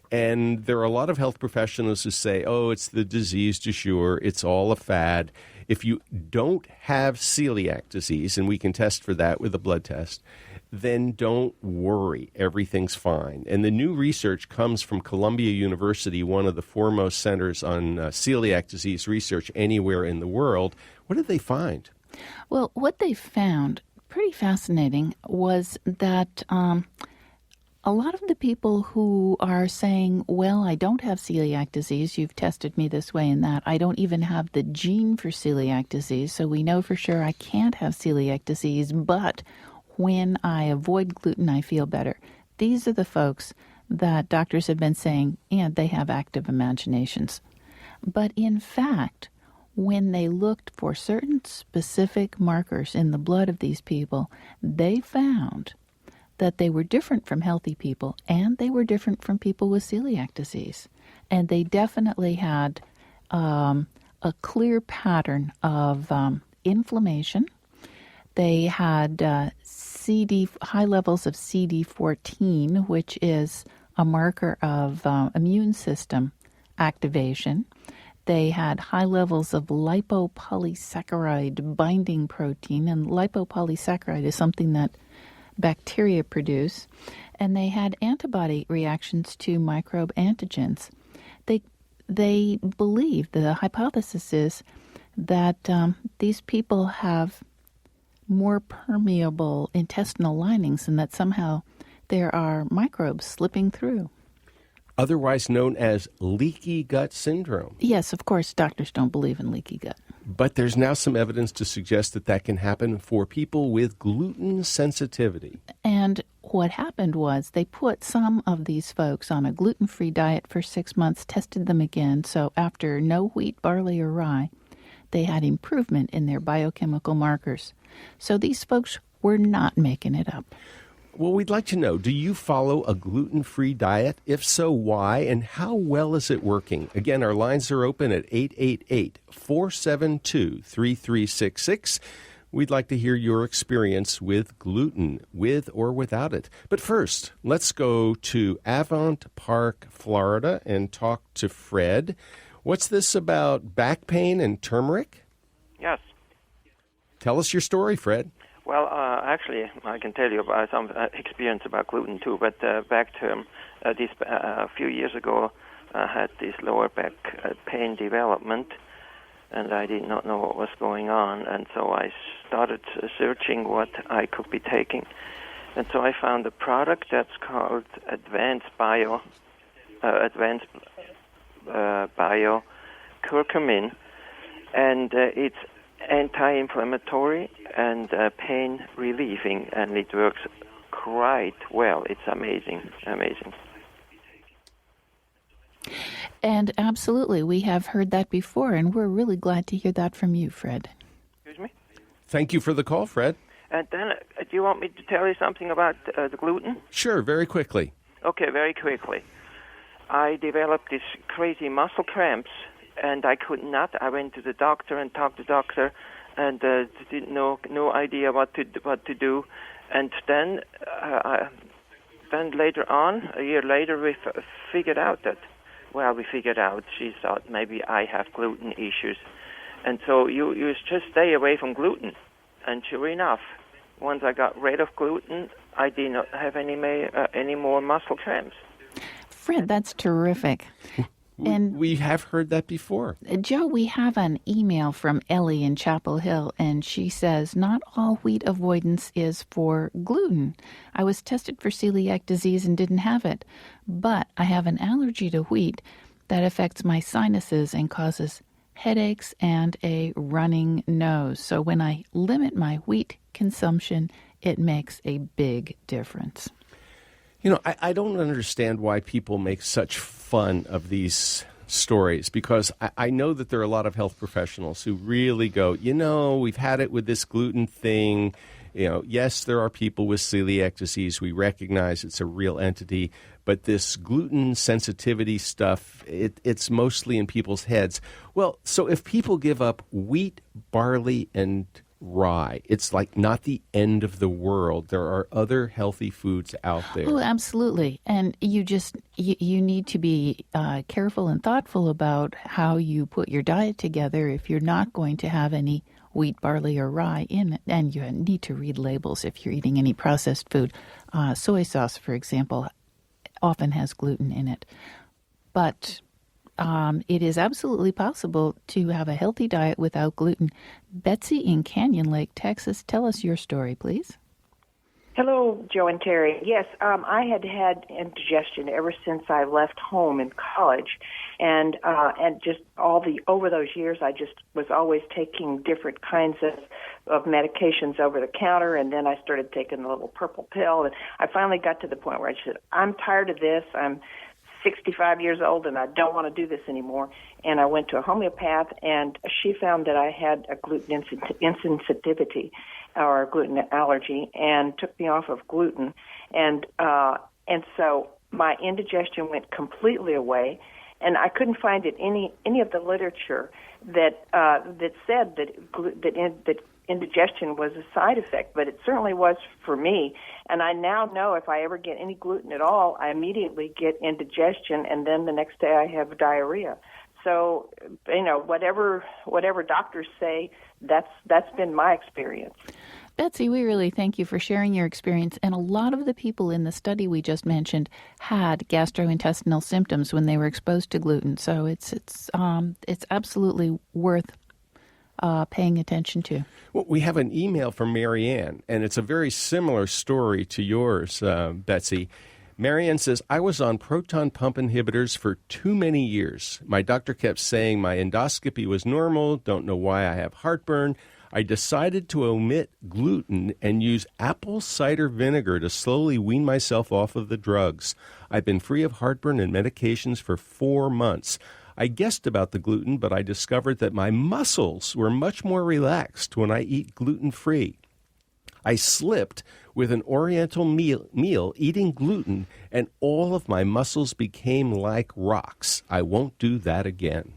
and there are a lot of health professionals who say, oh, it's the disease du jour, it's all a fad. If you don't have celiac disease, and we can test for that with a blood test, then don't worry. Everything's fine. And the new research comes from Columbia University, one of the foremost centers on celiac disease research anywhere in the world. What did they find? Well, what they found, pretty fascinating, was that a lot of the people who are saying, well, I don't have celiac disease, you've tested me this way and that, I don't even have the gene for celiac disease, so we know for sure I can't have celiac disease, but when I avoid gluten, I feel better. These are the folks that doctors have been saying, and they have active imaginations. But in fact, when they looked for certain specific markers in the blood of these people, they found that they were different from healthy people, and they were different from people with celiac disease. And they definitely had a clear pattern of inflammation. They had high levels of CD14, which is a marker of immune system activation. They had high levels of lipopolysaccharide binding protein, and lipopolysaccharide is something that bacteria produce, and they had antibody reactions to microbe antigens. They believe, the hypothesis is that these people have more permeable intestinal linings and that somehow there are microbes slipping through. Otherwise known as leaky gut syndrome. Yes, of course, doctors don't believe in leaky gut. But there's now some evidence to suggest that can happen for people with gluten sensitivity. And what happened was they put some of these folks on a gluten-free diet for 6 months, tested them again. So after no wheat, barley, or rye, they had improvement in their biochemical markers. So these folks were not making it up. Well, we'd like to know, do you follow a gluten-free diet? If so, why? And how well is it working? Again, our lines are open at 888-472-3366. We'd like to hear your experience with gluten, with or without it. But first, let's go to Avant Park, Florida, and talk to Fred. What's this about back pain and turmeric? Yes. Tell us your story, Fred. Well, actually, I can tell you about some experience about gluten too. But back to a few years ago, I had this lower back pain development, and I did not know what was going on. And so I started searching what I could be taking, and so I found a product that's called Advanced Bio Curcumin, and it's anti-inflammatory and pain relieving, and it works quite well. It's amazing. And absolutely, we have heard that before, and we're really glad to hear that from you, Fred. Excuse me? Thank you for the call, Fred. And then, do you want me to tell you something about the gluten? Sure, very quickly. Okay, very quickly. I developed these crazy muscle cramps, and I could not. I went to the doctor and talked to the doctor, and didn't no idea what to do. And then later on, a year later, we figured out that. Well, we figured out. She thought maybe I have gluten issues, and so you just stay away from gluten. And sure enough, once I got rid of gluten, I did not have any more muscle cramps. Fred, that's terrific. And we have heard that before. Joe, we have an email from Ellie in Chapel Hill, and she says, not all wheat avoidance is for gluten. I was tested for celiac disease and didn't have it, but I have an allergy to wheat that affects my sinuses and causes headaches and a running nose. So when I limit my wheat consumption, it makes a big difference. You know, I don't understand why people make such fun of these stories, because I know that there are a lot of health professionals who really go, we've had it with this gluten thing. Yes, there are people with celiac disease. We recognize it's a real entity. But this gluten sensitivity stuff, it's mostly in people's heads. Well, so if people give up wheat, barley, and rye, it's like not the end of the world. There are other healthy foods out there. Oh, absolutely. And you need to be careful and thoughtful about how you put your diet together if you're not going to have any wheat, barley, or rye in it. And you need to read labels if you're eating any processed food. Soy sauce, for example, often has gluten in it. But it is absolutely possible to have a healthy diet without gluten. Betsy in Canyon Lake, Texas, tell us your story, please. Hello, Joe and Terry. Yes, I had indigestion ever since I left home in college, and just over those years, I just was always taking different kinds of medications over the counter, and then I started taking the little purple pill, and I finally got to the point where I said, I'm tired of this. I'm 65 years old, and I don't want to do this anymore. And I went to a homeopath, and she found that I had a gluten insensitivity or a gluten allergy, and took me off of gluten. And so my indigestion went completely away, and I couldn't find it any of the literature that said that indigestion was a side effect, but it certainly was for me. And I now know if I ever get any gluten at all, I immediately get indigestion, and then the next day I have diarrhea. So, whatever doctors say, that's been my experience. Betsy, we really thank you for sharing your experience. And a lot of the people in the study we just mentioned had gastrointestinal symptoms when they were exposed to gluten. So it's absolutely worth paying attention to. Well, we have an email from Marianne, and it's a very similar story to yours, Betsy. Marianne says, I was on proton pump inhibitors for too many years. My doctor kept saying my endoscopy was normal, don't know why I have heartburn. I decided to omit gluten and use apple cider vinegar to slowly wean myself off of the drugs. I've been free of heartburn and medications for 4 months. I guessed about the gluten, but I discovered that my muscles were much more relaxed when I eat gluten-free. I slipped with an Oriental meal eating gluten, and all of my muscles became like rocks. I won't do that again.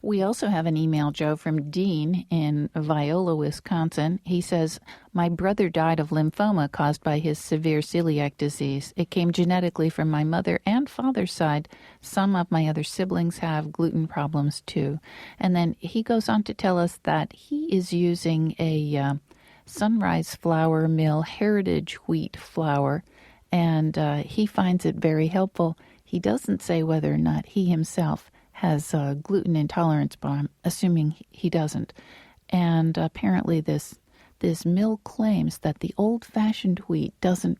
We also have an email, Joe, from Dean in Viola, Wisconsin. He says, my brother died of lymphoma caused by his severe celiac disease. It came genetically from my mother and father's side. Some of my other siblings have gluten problems, too. And then he goes on to tell us that he is using a Sunrise Flour Mill heritage wheat flour, and he finds it very helpful. He doesn't say whether or not he himself has gluten intolerance, but I'm assuming he doesn't. And apparently this mill claims that the old-fashioned wheat doesn't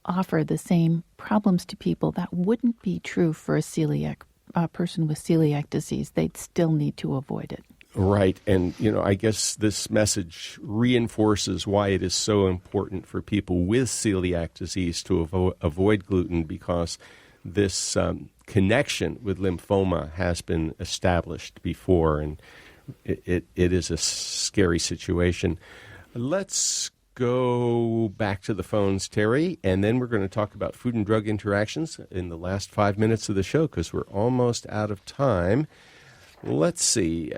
offer the same problems to people. That wouldn't be true for a person with celiac disease. They'd still need to avoid it. Right. And, I guess this message reinforces why it is so important for people with celiac disease to avoid gluten, because this connection with lymphoma has been established before, and it is a scary situation. Let's go back to the phones, Terry, and then we're going to talk about food and drug interactions in the last 5 minutes of the show because we're almost out of time. Let's see.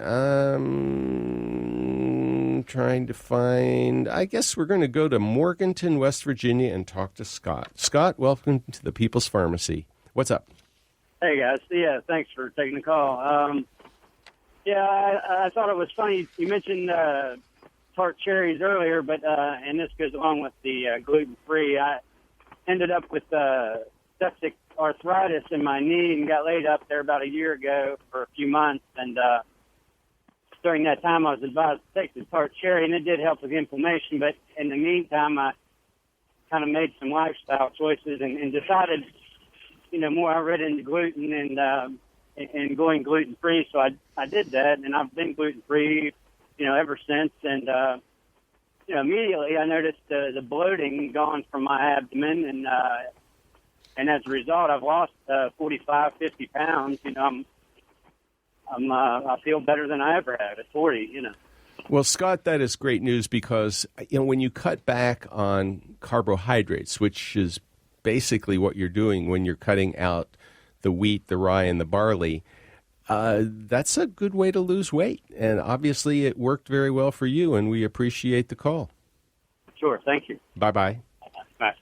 Trying to find, I guess we're going to go to Morganton, West Virginia, and talk to Scott. Scott, welcome to the People's Pharmacy. What's up? Hey, guys. Yeah, thanks for taking the call. I thought it was funny. You mentioned tart cherries earlier, but and this goes along with the gluten-free. I ended up with septic arthritis in my knee and got laid up there about a year ago for a few months. And during that time, I was advised to take the tart cherry, and it did help with inflammation. But in the meantime, I kind of made some lifestyle choices and decided, more I read into gluten and going gluten-free. So I did that, and I've been gluten-free, ever since. And, immediately I noticed the bloating gone from my abdomen, and as a result, I've lost 45, 50 pounds. I feel better than I ever have at 40, Well, Scott, that is great news because, when you cut back on carbohydrates, which is basically what you're doing when you're cutting out the wheat, the rye, and the barley, that's a good way to lose weight. And obviously it worked very well for you, and we appreciate the call. Sure. Thank you. Bye-bye. Bye.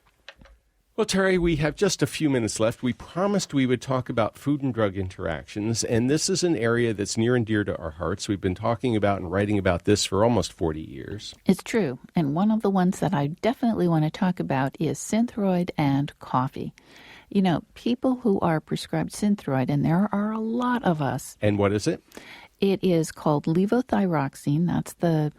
Well, Terry, we have just a few minutes left. We promised we would talk about food and drug interactions, and this is an area that's near and dear to our hearts. We've been talking about and writing about this for almost 40 years. It's true, and one of the ones that I definitely want to talk about is Synthroid and coffee. People who are prescribed Synthroid, and there are a lot of us. And what is it? It is called levothyroxine. That's the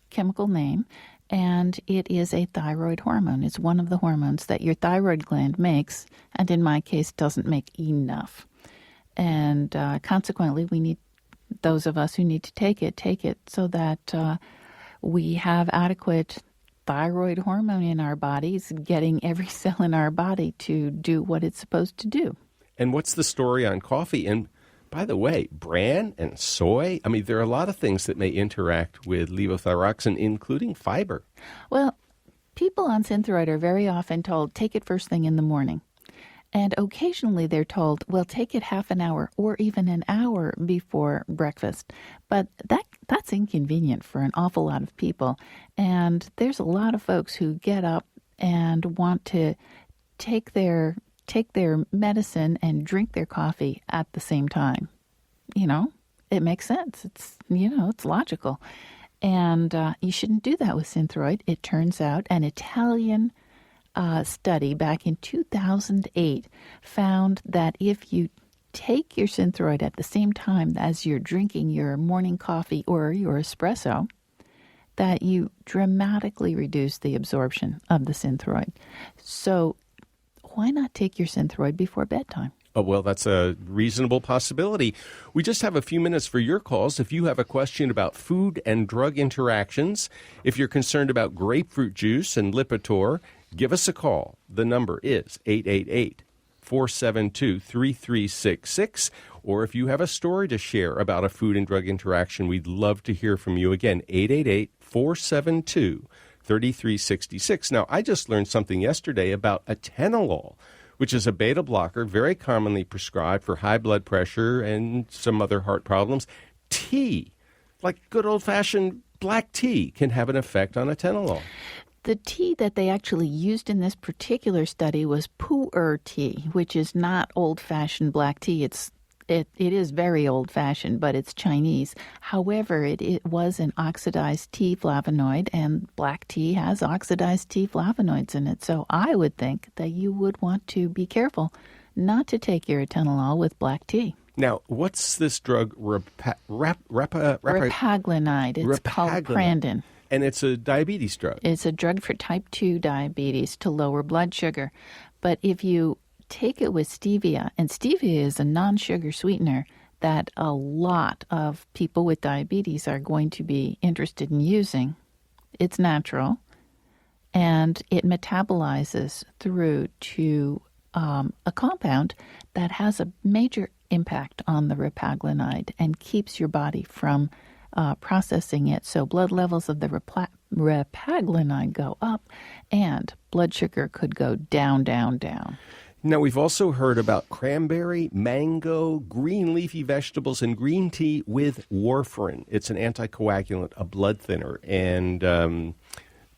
chemical name. And it is a thyroid hormone. It's one of the hormones that your thyroid gland makes, and in my case, doesn't make enough. And consequently, we need, those of us who need to take it so that we have adequate thyroid hormone in our bodies, getting every cell in our body to do what it's supposed to do. And what's the story on coffee? And by the way, bran and soy, there are a lot of things that may interact with levothyroxine, including fiber. Well, people on Synthroid are very often told, take it first thing in the morning. And occasionally they're told, well, take it half an hour or even an hour before breakfast. But that's inconvenient for an awful lot of people. And there's a lot of folks who get up and want to take their medicine and drink their coffee at the same time. It makes sense. It's logical. And you shouldn't do that with Synthroid. It turns out an Italian study back in 2008 found that if you take your Synthroid at the same time as you're drinking your morning coffee or your espresso, that you dramatically reduce the absorption of the Synthroid. So why not take your Synthroid before bedtime? Oh, well, that's a reasonable possibility. We just have a few minutes for your calls. If you have a question about food and drug interactions, if you're concerned about grapefruit juice and Lipitor, give us a call. The number is 888-472-3366. Or if you have a story to share about a food and drug interaction, we'd love to hear from you. Again, 888-472-3366. Now, I just learned something yesterday about atenolol, which is a beta blocker very commonly prescribed for high blood pressure and some other heart problems. Tea, like good old-fashioned black tea, can have an effect on atenolol. The tea that they actually used in this particular study was pu'er tea, which is not old-fashioned black tea. It is very old-fashioned, but it's Chinese. However, it was an oxidized tea flavonoid, and black tea has oxidized tea flavonoids in it. So I would think that you would want to be careful not to take your atenolol with black tea. Now, what's this drug? Repaglinide. It's called Prandin. And it's a diabetes drug. It's a drug for type 2 diabetes to lower blood sugar. But if you take it with stevia, and stevia is a non-sugar sweetener that a lot of people with diabetes are going to be interested in using. It's natural, and it metabolizes through to a compound that has a major impact on the repaglinide and keeps your body from processing it. So blood levels of the repaglinide go up and blood sugar could go down, down, down. Now, we've also heard about cranberry, mango, green leafy vegetables, and green tea with warfarin. It's an anticoagulant, a blood thinner, and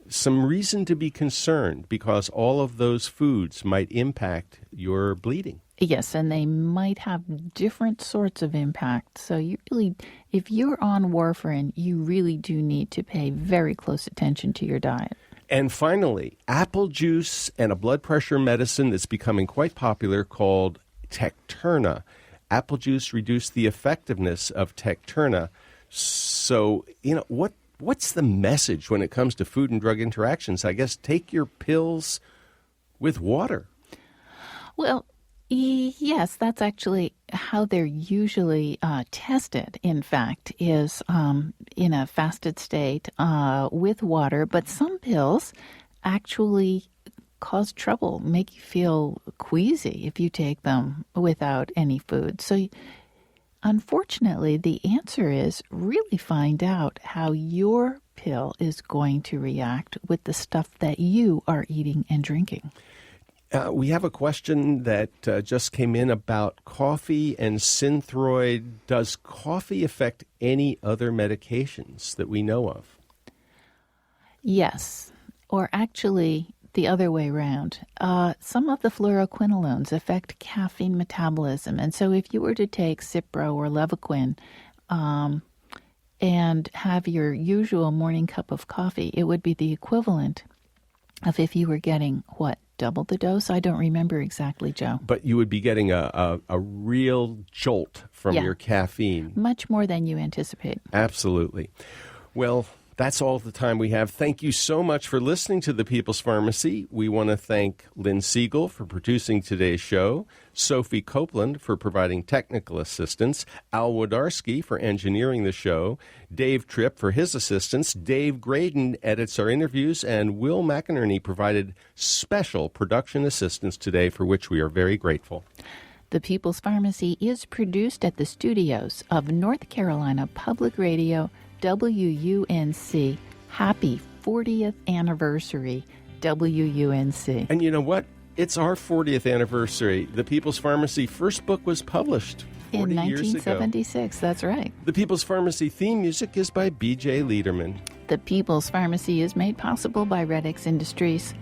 some reason to be concerned because all of those foods might impact your bleeding. Yes, and they might have different sorts of impact. So you really, if you're on warfarin, you really do need to pay very close attention to your diet. And finally, apple juice and a blood pressure medicine that's becoming quite popular called Tecturna. Apple juice reduced the effectiveness of Tecturna. So, what's the message when it comes to food and drug interactions? I guess take your pills with water. Well, yes, that's actually how they're usually tested, in fact, is in a fasted state with water. But some pills actually cause trouble, make you feel queasy if you take them without any food. So unfortunately, the answer is really find out how your pill is going to react with the stuff that you are eating and drinking. We have a question that just came in about coffee and Synthroid. Does coffee affect any other medications that we know of? Yes, or actually the other way around. Some of the fluoroquinolones affect caffeine metabolism. And so if you were to take Cipro or Levaquin and have your usual morning cup of coffee, it would be the equivalent of if you were getting, double the dose? I don't remember exactly, Joe. But you would be getting a real jolt from your caffeine. Much more than you anticipate. Absolutely. Well, that's all the time we have. Thank you so much for listening to The People's Pharmacy. We want to thank Lynn Siegel for producing today's show, Sophie Copeland for providing technical assistance, Al Wodarski for engineering the show, Dave Tripp for his assistance, Dave Graydon edits our interviews, and Will McInerney provided special production assistance today, for which we are very grateful. The People's Pharmacy is produced at the studios of North Carolina Public Radio, WUNC. Happy 40th anniversary, WUNC. And you know what? It's our 40th anniversary. The People's Pharmacy first book was published 40 in years ago. 1976, that's right. The People's Pharmacy theme music is by B.J. Liederman. The People's Pharmacy is made possible by Red X Industries.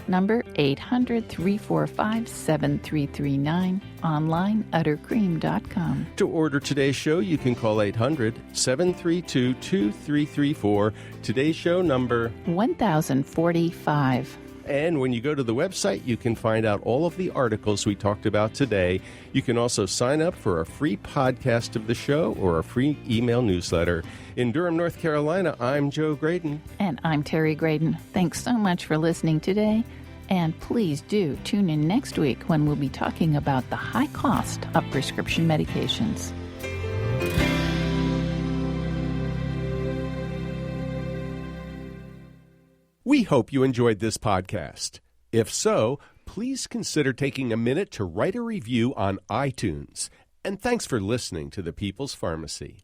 Number 800-345-7339. Online, uttercream.com. To order today's show, you can call 800-732-2334. Today's show number 1045. And when you go to the website, you can find out all of the articles we talked about today. You can also sign up for a free podcast of the show or a free email newsletter. In Durham, North Carolina, I'm Joe Graydon. And I'm Terry Graydon. Thanks so much for listening today. And please do tune in next week when we'll be talking about the high cost of prescription medications. We hope you enjoyed this podcast. If so, please consider taking a minute to write a review on iTunes. And thanks for listening to The People's Pharmacy.